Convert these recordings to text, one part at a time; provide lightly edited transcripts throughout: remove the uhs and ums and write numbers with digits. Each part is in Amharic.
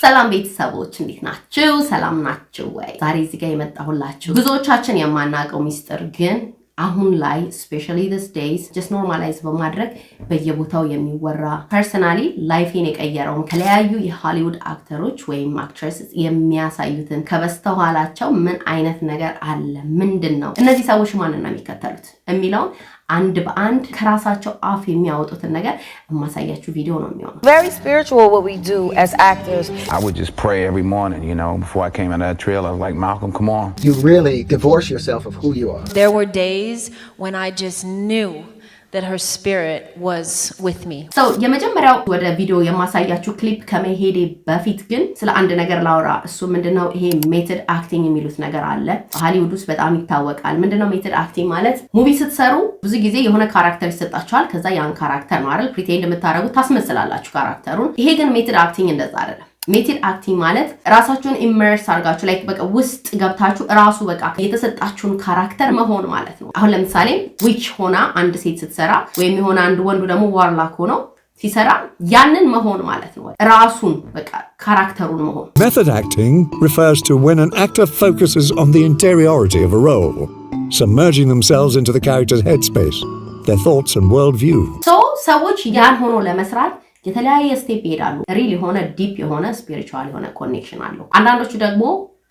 ሰላም ቤተሰቦች እንዴት ናችሁ? ሰላም ናችሁ ወይ? ዛሬ እዚህ ጋር የመጣሁላችሁ ብዙዎቻችን የማናውቀው ሚስጥር ግን አሁን ላይ especially these days just normalize በማድረግ በየቦታው የሚወራ ፐርሰናሊ ላይፌን የቀየረው ከለያዩ የሆሊውድ አክተሮች ወይም አክትረስስ የሚያሳዩትን ከበስተኋላቸው ምን አይነት ነገር አለ ምንድነው እነዚህ ሰዎች ማንን ነው የሚከተሉት የሚለው አንድ በአንድ ከራሳቸው አፍ የሚያወጡትን ነገር ማሳያችሁ ቪዲዮ ነው የሚሆነው Very spiritual what we do as actors. I would just pray every morning, you know, before I came into that trailer. I was like, Malcolm, come on. You really divorce yourself of who you are. There were days when I just knew that her spirit was with me. So የመጀመሪያው ወደ ቪዲዮ የማሳያችሁ ክሊፕ ከመሄዴ በፊት ግን ስለ አንድ ነገር ላውራ እሱ ምንድነው ይሄ ሜተድ አክቲንግ የሚሉት ነገር አለ ሃሊውድ ውስጥ በጣም ይታወቃል ምንድነው ሜተድ አክቲንግ ማለት ሙቪ ስትሰሩ ብዙ ጊዜ የሆነ ካራክተር ይሰጣችኋል ከዛ ያን ካራክተር ነው አይደል ፕሪቴንድ የምታረጉት ታስመስላላችሁ ካራክተሩን ይሄ ግን ሜተድ አክቲንግ እንደዛ አይደለም ሜተድ አክቲንግ ማለት ራሳችሁን ኢመርስ አድርጋችሁ ላይክ በቃ ውስጥ ገብታችሁ ራሱ በቃ የተሰጣችሁን ካራክተር መሆን ማለት ነው አሁን ለምሳሌ ዊች ሆና አንድ ሴት ስትሰራ ወይም የሆነ አንድ ወንዱ ደግሞ ዋርላክ ሆኖ ሲሰራ ያንን መሆን ማለት ነው ራሱን በቃ ካራክተሩን መሆን Method acting refers to when an actor focuses on the interiority of a role, submerging themselves into the character's headspace, their thoughts and worldview. So ሰዎች ያን ሆኖ ለመስራት የተለያየ ስቴፕ ይሄዳሉ ሪል የሆነ ዲፕ የሆነ ስፒሪቹዋል የሆነ ኮኔክሽን አለው አንዳንዶቹ ደግሞ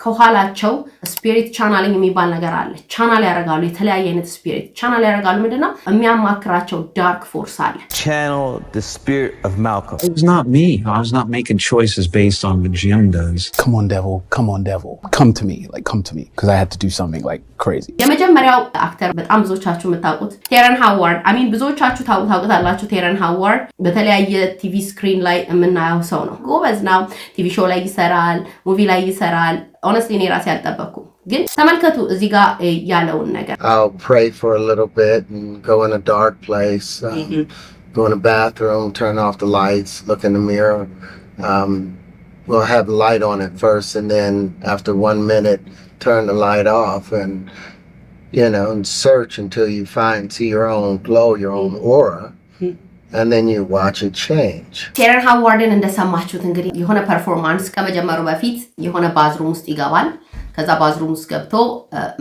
ከኋላቸው ስፒሪት ቻናሊንግ የሚባል ነገር አለ ቻናል ያረጋሉ የተለያየ አይነት ስፒሪት ቻናል ያረጋሉ ምንድነው የሚያማክራቸው ዳርክ ፎርስ አለ Channel the spirit of Malcolm. It was not me. I was not making choices based on what Jim does. Come on, devil. Come on, devil. Come to me. Like, come to me. Because I had to do something like crazy. የመጀመሪያው አክተር በጣም ብዙዎቻችሁ የምታውቁት ቴረን ሃዋርድ አሚን ብዙዎቻችሁ ታውቁታላችሁ ቴረን ሃዋርድ በተለያየ ቲቪ ስክሪን ላይ የምናየው ሰው ነው ጎበዝ ነው ቲቪ ሾው ላይ ይሰራል ሙቪ ላይ ይሰራል honestly እኔ ራሴ አልጠበቅኩም ግን ተመልከቱ እዚህ ጋር ያለውን ነገር I'll pray for a little bit and go in a dark place, go in the bathroom, turn off the lights, look in the mirror. We'll have the light on at first and then after 1 minute, turn the light off and, you know, and search until you see your own glow, your own aura. And then you watch it change. ቴረን ሃዋርድን እንደሰማችሁት እንግዲህ የሆነ ፐርፎርማንስ ከመጀመሩ በፊት የሆነ ባዝሩም ውስጥ ይገባል ከዛ ባዝሩም ውስጥ ገብቶ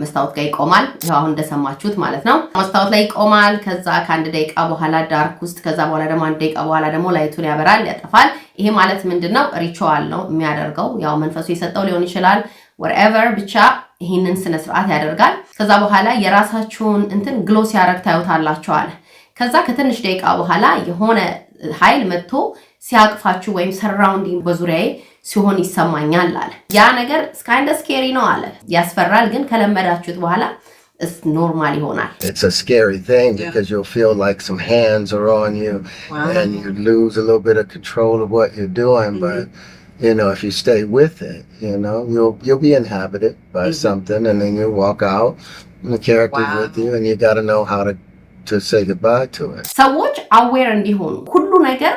መስታወት ጋር ይቆማል ያው አሁን እንደሰማችሁት ማለት ነው መስታወት ላይ ይቆማል ከዛ ከአንድ ደቂቃ በኋላ ዳርክ ውስጥ ከዛ በኋላ ደግሞ አንድ ደቂቃ በኋላ ደግሞ ላይቱን ያበራል ያጠፋል ይሄ ማለት ምንድነው ሪቹዋል ነው የሚያደርገው ያው መንፈሱ የሰጠው ሊሆን ይችላል whatever ብቻ ይሄንን ስነ ስርዓት ያደርጋል ከዛ በኋላ የራሳችሁን እንትን ግሎ ሲያረግ ታዩታላችሁ አለ ከዛ ከትንሽ ደቂቃ በኋላ የሆነ ኃይል መጥቶ ሲያቅፋችሁ ወይም ሰራውንዲንግ በዙሪያዬ ሲሆን ይሰማኛል አለ ያ ነገር kind of scary ነው አለ ያስፈራል ግን ከለመዳችሁት በኋላ it's normal ይሆናል It's a scary thing because you'll feel like some hands are on you and you lose a little bit of control of what you're doing but you know if you stay with it you know you'll be inhabited by something and then you walk out and the character's with you and you got to know how to say goodbye to it. ሰዎች aware እንዲሆኑ ሁሉ ነገር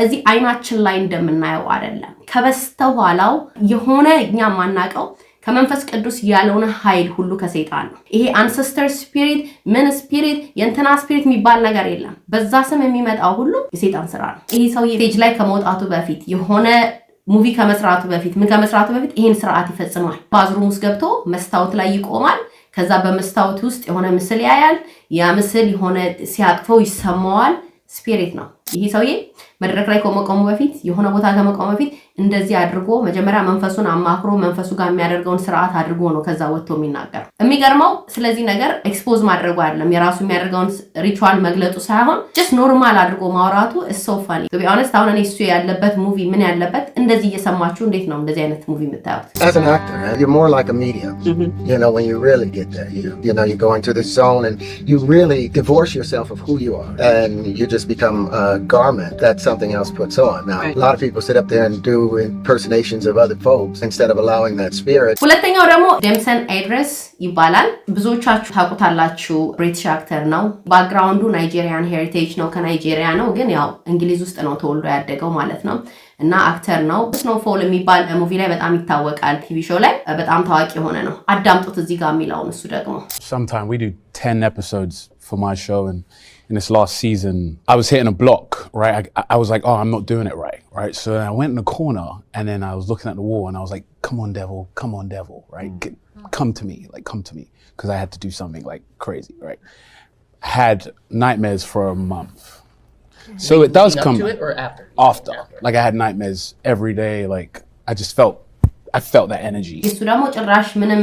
እዚህ አይናችን ላይ እንደምናየው አይደለም ከበስተኋላው የሆነ እኛ ማናቀው ከመንፈስ ቅዱስ ያለውን ኃይል ሁሉ ከሰይጣን ነው ይሄ አንሰስተር ስፒሪት ምን ስፒሪት የእንትና ስፒሪት የሚባል ነገር የለም በዛ ስም የሚመጣው ሁሉ የሰይጣን ስራ ነው ይሄ ሰው ስቴጅ ላይ ከመውጣቱ በፊት የሆነ ሙቪ ከመስራቱ በፊት ምን ከመስራቱ በፊት ይሄን ስርዓት ይፈጽማል ባዝሩም ውስጥ ገብቶ መስታወት ላይ ይቆማል ከዛ በመስታወት ውስጥ የሆነ ምስል ያያል ያ ምስል የሆነ ሲያቅፈው ይሰማዋል ስፒሪት ነው ይሄ ሰውዬ መድረክ ላይ ከመቆሙ በፊት የሆነ ቦታ ከመቆሙ በፊት እንደዚህ አድርጎ መጀመሪያ መንፈሱን አማክሮ መንፈሱ ጋር የሚያደርገውን ስርዓት አድርጎ ነው ከዛ ወጥቶ የሚናገር የሚገርመው ስለዚህ ነገር ኤክስፖዝ ማድረጉ አይደለም የራሱ የሚያደርገውን ሪቹዋል መግለጹ ሳይሆን just ኖርማል አድርጎ ማውራቱ is so funny to be honest አሁን እሱ ያለበት ሙቪ ምን ያለበት እንደዚህ እየሰማችሁ እንዴት ነው እንደዚህ አይነት ሙቪ የምታዩት As an actor you're more like a medium you know when you really get there you know you go into the zone and you really divorce yourself of who you are and you just become a garment that something else puts on now a lot of people sit up there and do impersonations of other folks instead of allowing that spirit ሁለተኛው ደግሞ ዴምሰን ኤድረስ ይባላል ብዙዎቻችሁ ታውቁታላችሁ ብሪቲሽ አክተር ነው ባክግራውንዱ ናይጄሪያን ሄሪቴጅ ነው ከናይጄሪያ ነው ግን ያው እንግሊዝ ውስጥ ነው ተወልዶ ያደገው ማለት ነው እና አክተር ነው ስኖውፎል የሚባል ሙቪ ላይ በጣም ይታወቃል ቲቪ ሾው ላይ በጣም ታዋቂ ሆነ ነው አዳምጡት እዚህ ጋር የሚለውን እሱ ደግሞ Sometimes we do 10 episodes for my show and in this last season, I was hitting a block, right? I was like, oh, I'm not doing it right? So I went in the corner and then I was looking at the wall and I was like, come on, devil, right? Come to me, because I had to do something like crazy, right? Had nightmares for a month. So it does come to it or after? After. Like I had nightmares every day. Like I felt that energy. እሱ ደግሞ ጭራሽ ምንም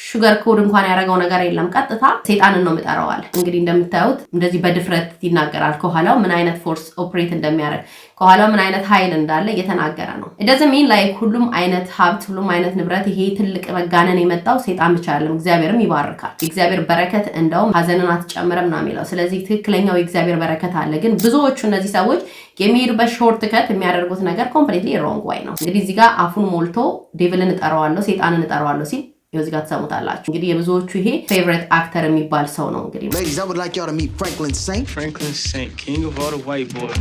ሹገር ኮድ እንኳን ያደረገው ነገር የለም ቀጥታ ሰይጣንን ነው የሚጠራዋል። እንግዲህ እንደምታዩት እንደዚህ በድፍረት ይናገራል። ከኋላው ምን አይነት ፎርስ ኦፕሬት እንደሚያደርግ ከኋላው ምን አይነት ኃይል እንዳለ እየተናገረ ነው። it doesn't mean like ሁሉም አይነት ሀብት ሁሉም አይነት ንብረት ይሄ ትልቅ መጋነን የመጣው ሰይጣን ብቻ አይደለም። እግዚአብሔርም ይባርካል። የእግዚአብሔር በረከት እንደውም ሀዘንን አትጨምርም ነው የሚለው። ስለዚህ ትክክለኛው የእግዚአብሔር በረከት አለ። ግን ብዙዎቹ እነዚህ ሰዎች የሚሄዱበት ሾርት ከት የሚያደርጉት ነገር ኮምፕሊትሊ ሮንግ ዋይ ነው። እንግዲህ እዚህ ጋር አፉን ሞልቶ ዴቪልን እጠራዋለሁ ሰይጣንን እጠራዋለሁ ሲል እዚህ ጋር ተሰሙታላችሁ። እንግዲህ የብዙዎቹ ይሄ ፌቨሪት አክተር የሚባል ሰው ነው። እንግዲህ Ladies, I would like y'all to meet Franklin Saint, king of all the white boys.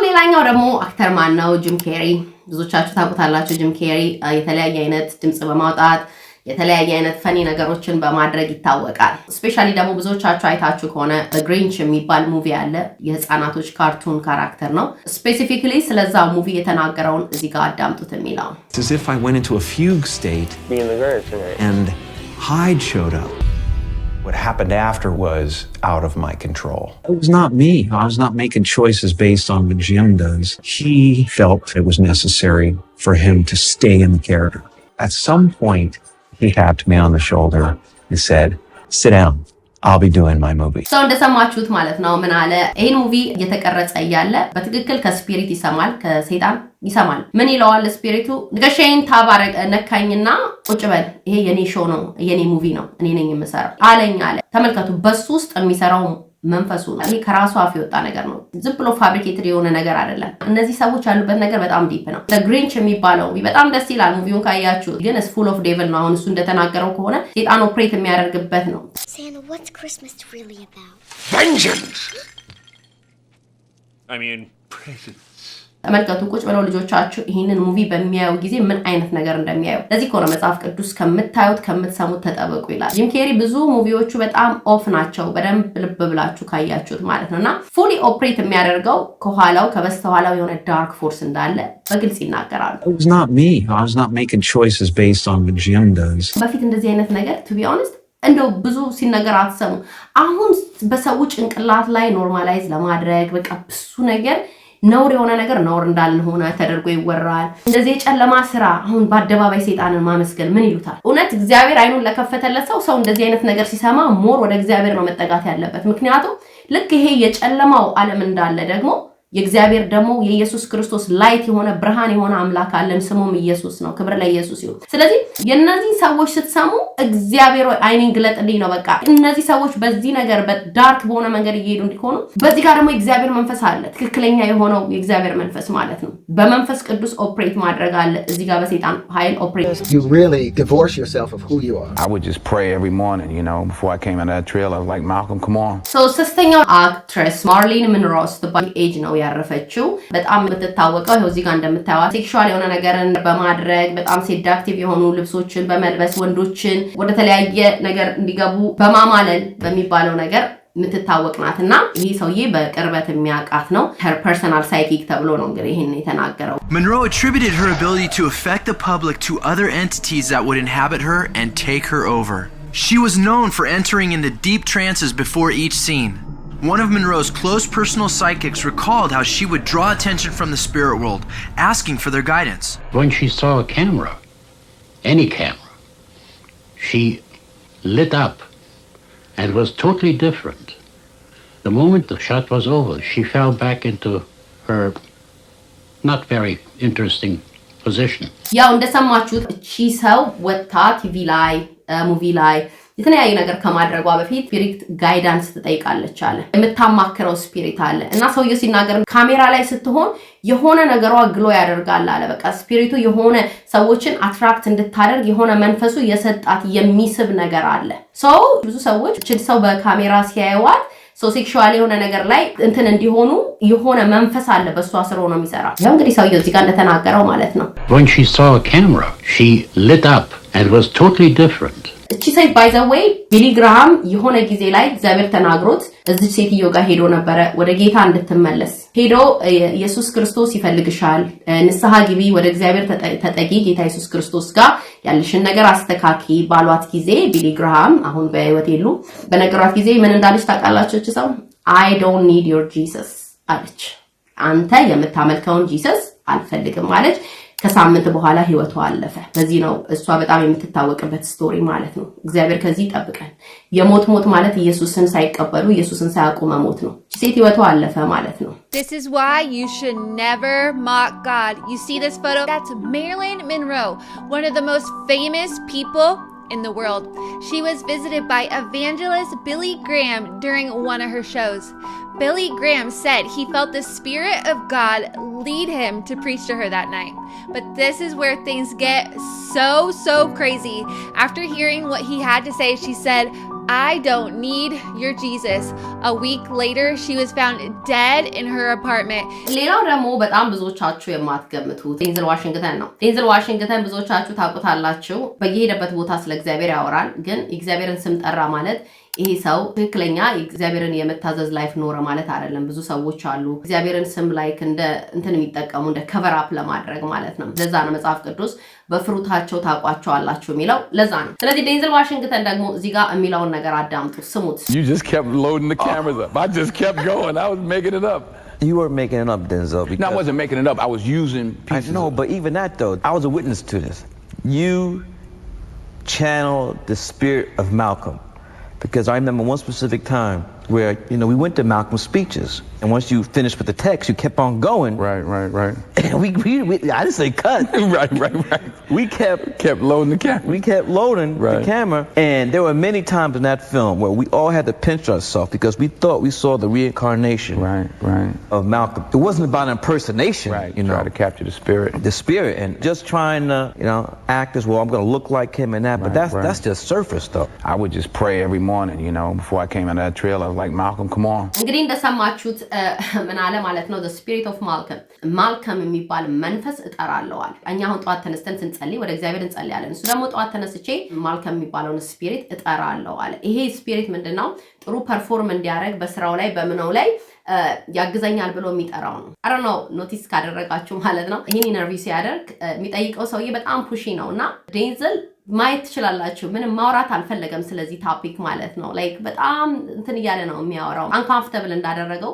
ሌላኛው ደግሞ አክተር ማን ነው? ጂም ኬሪ። ብዙዎቻችሁ ታውቁታላችሁ። ጂም ኬሪ የተለያየ አይነት ድምጽ በማውጣት የተለያየ አይነት ፈኒ ነገሮችን በማድረግ ይታወቃል። ስፔሻሊ ደግሞ ብዙዎቻችሁ አይታችሁ ከሆነ ግሪንች የሚባል ሙቪ አለ። የህፃናቶች ካርቱን ካራክተር ነው። ስፔሲፊካሊ ስለዛ ሙቪ የተናገረውን እዚህ ጋር አዳምጡት የሚለው It's as if I went into a fugue state and Hyde showed up. What happened after was out of my control. It was not me. I was not making choices based on what Jim does. He felt it was necessary for him to stay in the character. At some point, he tapped me on the shoulder and said, sit down. I'll be doing my movie. So እንደሰማችሁት ማለት ነው ምን አለ? ይሄን ሙቪ እየተቀረጸ ያለ በትክክል ከስፒሪት ይሰማል፣ ከሰይጣን ይሰማል። ምን ይለዋል ስፒሪቱ? ገሸይን ታባረክ ነካኝና ቁጭ በል፣ ይሄ የኔ ሾው ነው፣ የኔ ሙቪ ነው፣ እኔ ነኝ የምሰራው አለኝ አለ። ተመልከቱ፣ በሱ ውስጥ የሚሰራው መንፈሱ ነው። ይሄ ከራሱ አፍ የወጣ ነገር ነው። ዝም ብሎ ፋብሪኬትድ የሆነ ነገር አይደለም። እነዚህ ሰዎች ያሉበት ነገር በጣም ዲፕ ነው። The Grinch የሚባለው በጣም ደስ ይላል። ሙቪውን ካያችሁ ግን it's full of devil ነው። አሁን እሱ እንደተናገረው ከሆነ ሰይጣን ኦፕሬት የሚያደርግበት ነው። Santa, what's Christmas really about? Vengeance! I mean, presents. ተመልከቱ ቁጭ ብለው ልጆቻችሁ ይሄንን ሙቪ በሚያዩ ጊዜ ምን አይነት ነገር እንደሚያዩ። ለዚህ ከሆነ መጽሐፍ ቅዱስ ከምታዩት ከምትሰሙት ተጠበቁ ይላል። ጂም ኬሪ ብዙ ሙቪዎቹ በጣም ኦፍ ናቸው። በደንብ ልብ ብላችሁ ካያችሁት ማለት ነውና ፉሊ ኦፕሬት የሚያደርገው ከኋላው ከበስተኋላው የሆነ ዳርክ ፎርስ እንዳለ በግልጽ ይናገራሉ። It was not me. I was not making choices based on what Jim does. በፊት እንደዚህ አይነት ነገር to be honest እንደው ብዙ ሲነገር አትሰሙ። አሁን በሰው ጭንቅላት ላይ ኖርማላይዝ ለማድረግ በቃ ብዙ ነገር ነውር የሆነ ነገር ነውር እንዳልሆነ ተደርጎ ይወራል። እንደዚህ የጨለማ ስራ አሁን በአደባባይ ሰይጣንን ማመስገን ምን ይሉታል? እውነት እግዚአብሔር አይኑን ለከፈተለት ሰው እንደዚህ አይነት ነገር ሲሰማ ሞር ወደ እግዚአብሔር ነው መጠጋት ያለበት። ምክንያቱም ልክ ይሄ የጨለማው ዓለም እንዳለ ደግሞ የእግዚአብሔር ደግሞ የኢየሱስ ክርስቶስ ላይት የሆነ ብርሃን የሆነ አምላክ አለን። ስሙም ኢየሱስ ነው። ክብር ለኢየሱስ ይሁን። ስለዚህ የነዚህ ሰዎች ስትሰሙ እግዚአብሔር አይኔን ግለጥልኝ ነው በቃ። እነዚህ ሰዎች በዚህ ነገር በዳርክ በሆነ መንገድ እየሄዱ እንዲሆኑ በዚህ ጋር ደግሞ የእግዚአብሔር መንፈስ አለ። ትክክለኛ የሆነው የእግዚአብሔር መንፈስ ማለት ነው። በመንፈስ ቅዱስ ኦፕሬት ማድረግ አለ። እዚህ ጋር በሰይጣን ኃይል ኦፕሬት You really divorce yourself of who you are. I would just pray every morning, you know, before I came in that trailer, like Malcolm, come on. So ሶስተኛው አክትረስ ማርሊን መንሮስ በባይ ኤጅ ነው ያረፈችው። በጣም የምትታወቀው ይኸው እዚህ ጋር እንደምታዩት ሴክሹዋል የሆነ ነገርን በማድረግ በጣም ሴዳክቲቭ የሆኑ ልብሶችን በመልበስ ወንዶችን ወደ ተለያየ ነገር እንዲገቡ በማማለል በሚባለው ነገር የምትታወቅ ናትና ይሄ ሰውዬ በቅርበት የሚያውቃት ነው። her personal psychic ተብሎ ነው እንግዲህ ይሄን የተናገረው። Monroe attributed her ability to affect the public to other entities that would inhabit her and take her over. She was known for entering into deep trances before each scene. One of Monroe's close personal psychics recalled how she would draw attention from the spirit world, asking for their guidance. When she saw a camera, any camera, she lit up and was totally different. The moment the shot was over, she fell back into her not very interesting position. ያው እንደሰማችሁት እቺ ሰው ወጣ ቲቪ ላይ ሙቪ ላይ የተለያየ ነገር ከማድረጓ በፊት ስፒሪት ጋይዳንስ ትጠይቃለች አለ። የምታማክረው ስፒሪት አለ እና ሰውየው ሲናገር ካሜራ ላይ ስትሆን የሆነ ነገሯ ግሎ ያደርጋል አለ። በቃ ስፒሪቱ የሆነ ሰዎችን አትራክት እንድታደርግ የሆነ መንፈሱ የሰጣት የሚስብ ነገር አለ። ብዙ ሰዎች እቺ ሰው በካሜራ ሲያዩዋት ሴክሹዋል የሆነ ነገር ላይ እንትን እንዲሆኑ የሆነ መንፈስ አለ በሷ ስር ሆኖ የሚሰራ። ያው እንግዲህ ሰውየው እዚህ ጋር እንደተናገረው ማለት ነው። When she saw a camera, she lit up and was totally different. እቺ ሴት ባይ ዘ ዌይ ቢሊ ግራሃም የሆነ ጊዜ ላይ እግዚአብሔር ተናግሮት እዚህ ሴትዮ ጋር ሄዶ ነበር ወደ ጌታ እንድትመለስ ሄዶ ኢየሱስ ክርስቶስ ይፈልግሻል ንስሐ ግቢ ወደ እግዚአብሔር ተጠጊ ጌታ ኢየሱስ ክርስቶስ ጋር ያለሽን ነገር አስተካኪ ባሏት ጊዜ ቢሊ ግራሃም አሁን በህይወት የሉ በነገሯት ጊዜ ምን እንዳለች ታውቃላችሁ እቺ ሰው I don't need your Jesus አለች አንተ የምታመልከውን ጂሰስ አልፈልግም ማለት ከሳምንት በኋላ ህይወቷ አለፈ በዚህ ነው እሷ በጣም የምትታወቅበት ስቶሪ ማለት ነው እግዚአብሔር ከዚህ ይጠብቀን የሞት ማለት ኢየሱስን ሳይቀበሉ ኢየሱስን ሳያውቁ መሞት ነው ሴት ህይወቷ አለፈ ማለት ነው This is why you should never mock God. You see this photo? That's Marilyn Monroe, one of the most famous people in the world. She was visited by evangelist Billy Graham during one of her shows. Billy Graham said he felt the Spirit of God lead him to preach to her that night. But this is where things get so crazy. After hearing what he had to say, she said, I don't need your Jesus. A week later, she was found dead in her apartment. ሌላው ደግሞ በጣም ብዙዎቻችሁ የማትገምቱት ዴንዘል ዋሽንግተን ነው። ዴንዘል ዋሽንግተን ብዙዎቻችሁ ታውቁታላችሁ። በየሄደበት ቦታ ስለ እግዚአብሔር ያወራል። ግን እግዚአብሔርን ስም ጠራ ማለት ይሄ ሰው ትክክለኛ እግዚአብሔርን የመታዘዝ ላይፍ ኖረ ማለት አይደለም። ብዙ ሰዎች አሉ እግዚአብሔርን ስም ላይክ እንደ እንትን የሚጠቀሙ እንደ ከቨር አፕ ለማድረግ ማለት ነው። ለዛ ነው መጽሐፍ ቅዱስ በፍሩታቸው ታውቋቸዋላችሁ የሚለው ለዛ ነው። ስለዚህ ዴንዘል ዋሽንግተን ደግሞ እዚህ ጋር የሚለውን ነገር አዳምጡ ስሙት። You just kept loading the cameras up. I just kept going. I was making it up. You were making it up, Denzel. No, I wasn't making it up. I was using pieces. I know, but even that though, I was a witness to this. You channeled the spirit of Malcolm. Because I remember one specific time where, you know, we went to Malcolm's speeches. And once you finished with the text, you kept on going. Right. And we I didn't say cut. right. We kept loading the camera. We kept loading the camera. And there were many times in that film where we all had to pinch ourselves because we thought we saw the reincarnation of Malcolm. It wasn't about impersonation. Right. You know, try to capture the spirit. The spirit. And just trying to, you know, act as well. I'm going to look like him and that. But that's just surface stuff. I would just pray every morning, you know, before I came out of that trailer. I was like, Malcolm, come on. እንግዲህ እንደሰማችሁት ምን አለ ማለት ነው the spirit of Malcolm የሚባል መንፈስ እጠራለዋል እኛ አሁን ጧት ተነስተን ስንጸልይ ወደ እግዚአብሔር እንጸልያለን እሱ ደግሞ ጧት ተነስቼ Malcolm የሚባለውን ስፒሪት እጠራለዋል ይሄ ስፒሪት ምንድነው ጥሩ ፐርፎርም እንዲያደርግ በስራው ላይ በመናው ላይ ያግዘኛል ብሎ የሚጠራው ነው I don't know ኖቲስ ካደረጋችሁ ማለት ነው ይሄን ኢንተርቪው ሲያደርግ የሚጠይቀው ሰውዬ በጣም ፑሺ ነውና ዴንዘል ማየት ትችላላችሁ ምንም ማውራት አልፈለገም ስለዚህ ቶፒክ ማለት ነው ላይክ በጣም እንትን ያለ ነው የሚያወራው አንኮምፎርታብል እንዳደረገው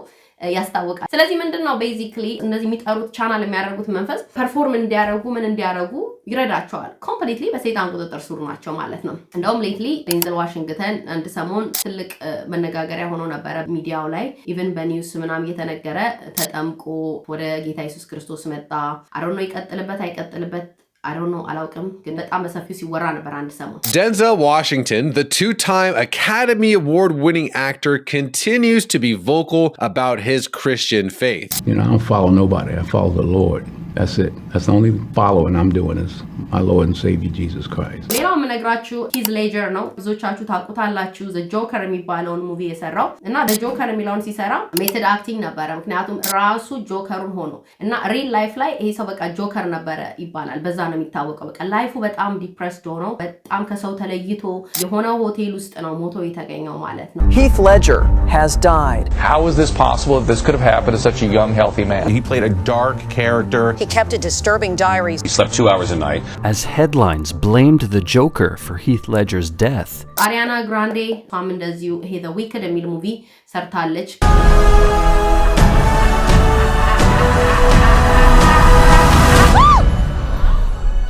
ያስታውቃል ስለዚህ ምንድነው ቤዚክሊ እነዚህ የሚጠሩት ቻናል የሚያደርጉት መንፈስ ፐርፎርም እንዲያደርጉ ምን እንዲያደርጉ ይረዳቸዋል ኮምፕሊትሊ በሰይጣን ቁጥጥር ስር ናቸው ማለት ነው እንደውም ሌትሊ ዴንዘል ዋሽንግተን አንድ ሰሞን ትልቅ መነጋገሪያ ሆኖ ነበር ሚዲያው ላይ ኢቭን በኒውስ ምናም እየተነገረ ተጠምቆ ወደ ጌታ ኢየሱስ ክርስቶስ መጣ I don't know ይቀጥልበት አይቀጥልበት I don't know, አላውቅም ግን በጣም በሰፊው ሲወራ ነበር አንድ ሰሞን Denzel Washington, the two-time Academy Award-winning actor, continues to be vocal about his Christian faith. You know, I don't follow nobody. I follow the Lord. That's it. That's the only following I'm doing is my Lord and Savior Jesus Christ. ሌላው የምነግራችሁ ሂዝ ሌጀር ነው ብዙዎቻችሁ ታውቁታላችሁ ዘ ጆከር የሚባለውን ሙቪ የሰራው እና ዘ ጆከር የሚለውን ሲሰራ ሜተድ አክቲንግ ነበረ ምክንያቱም ራሱ ጆከሩን ሆኖ እና ሪል ላይፍ ላይ ይሄ ሰው በቃ ጆከር ነበረ ይባላል በዛ ነው የሚታወቀው በቃ ላይፉ በጣም ዲፕረስድ ሆኖ በጣም ከሰው ተለይቶ የሆነ ሆቴል ውስጥ ነው ሞቶ የተገኘው ማለት ነው Heath Ledger has died. How is this possible if this could have happened to such a young, healthy man? He played a dark character. He kept a disturbing diary. He slept 2 hours a night. As headlines blamed the Joker for Heath Ledger's death. Ariana Grande ፋም እንደዚሁ ይሄ The Wicked የሚል ሙቪ ሰርታለች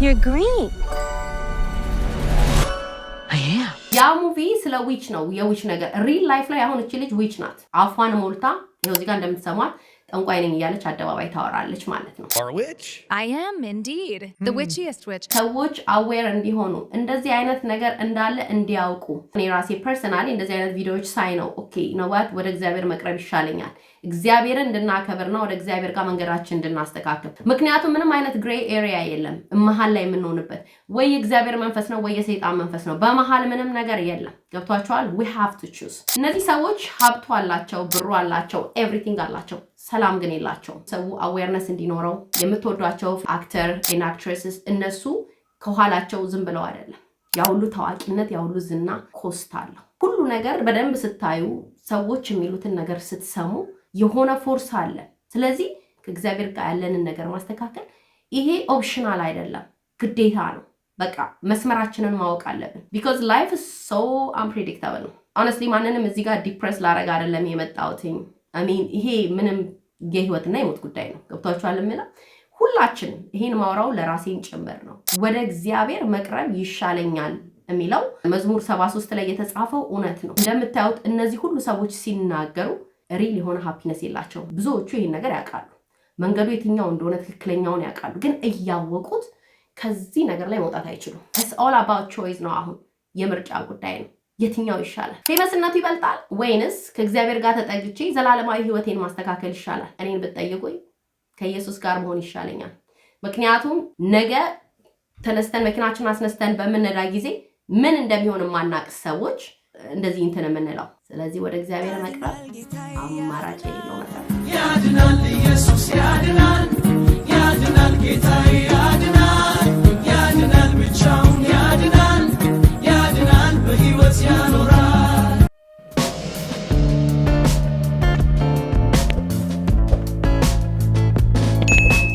You're green. I am. ያ ሙቪ ስለ ዊች ነው የዊች ነገር ሪል ላይፍ ላይ አሁን እቺ ልጅ ዊች ናት አፏን ሞልታ ይሄው እዚህ ጋር እንደምትሰማት ጠንቋይ ነኝ እያለች አደባባይ ታወራለች ማለት ነው Or witch? I am indeed the witchiest witch. ሰዎች አዌር እንዲሆኑ እንደዚህ አይነት ነገር እንዳለ እንዲያውቁ እኔ ራሴ ፐርሰናሊ እንደዚህ አይነት ቪዲዮዎች ሳይ ነው ኦኬ ነው what ወደ እግዚአብሔር መቅረብ ይሻለኛል እግዚአብሔርን እንድናከብርና ወደ እግዚአብሔር ጋር መንገዳችን እንድናስተካክል ምክንያቱም ምንም አይነት ግሬ ኤሪያ የለም መሃል ላይ የምንሆንበት ወይ እግዚአብሔር መንፈስ ነው ወይ የሰይጣን መንፈስ ነው በመሃል ምንም ነገር የለም ገብቷቸዋል we have to choose እነዚህ ሰዎች ሀብቱ አላቸው ብሩ አላቸው everything አላቸው ሰላም ግን የላቸው ሰው አዌርነስ እንዲኖረው የምትወዷቸው አክተር and actresses እነሱ ከኋላቸው ዝም ብለው አይደለም ያውሉ ታዋቂነት ያውሉ ዝና ኮስት አለው። ሁሉ ነገር በደንብ ስታዩ ሰዎች የሚሉትን ነገር ስትሰሙ የሆነ ፎርስ አለ። ስለዚህ ከእግዚአብሔር ጋር ያለንን ነገር ማስተካከል ይሄ ኦፕሽናል አይደለም፣ ግዴታ ነው። በቃ መስመራችንን ማወቅ አለብን። because life is so unpredictable. honestly ማንንም እዚህ ጋር ዲፕረስ ላረጋ አይደለም የመጣሁት። ይሄ ምንም የህይወትና የሞት ጉዳይ ነው። ገብታችኋል? ሁላችንም ይሄን ማውራው ለራሴን ጭምር ነው። ወደ እግዚአብሔር መቅረብ ይሻለኛል የሚለው መዝሙር 73 ላይ የተጻፈው እውነት ነው። እንደምታዩት እነዚህ ሁሉ ሰዎች ሲናገሩ ሪል የሆነ ሃፒነስ የላቸውም። ብዙዎቹ ይሄን ነገር ያውቃሉ፣ መንገዱ የትኛው እንደሆነ ትክክለኛውን ያውቃሉ። ግን እያወቁት ከዚህ ነገር ላይ መውጣት አይችሉም። it's all about choice ነው። አሁን የምርጫ ጉዳይ ነው። የትኛው ይሻላል? ፌመስነቱ ይበልጣል ወይንስ ከእግዚአብሔር ጋር ተጠግቼ ዘላለማዊ ህይወቴን ማስተካከል ይሻላል? እኔን ብትጠይቁኝ ከኢየሱስ ጋር መሆን ይሻለኛል። ምክንያቱም ነገ ተነስተን መኪናችን አስነስተን በመነዳ ጊዜ ምን እንደሚሆን ማናቅ ሰዎች እንደዚህ እንትን የምንለው። ስለዚህ ወደ እግዚአብሔር መቅረብ አማራጭ የሌለው ነገር። ያድናል ኢየሱስ ያድናል፣ ያድናል ጌታ ያድናል።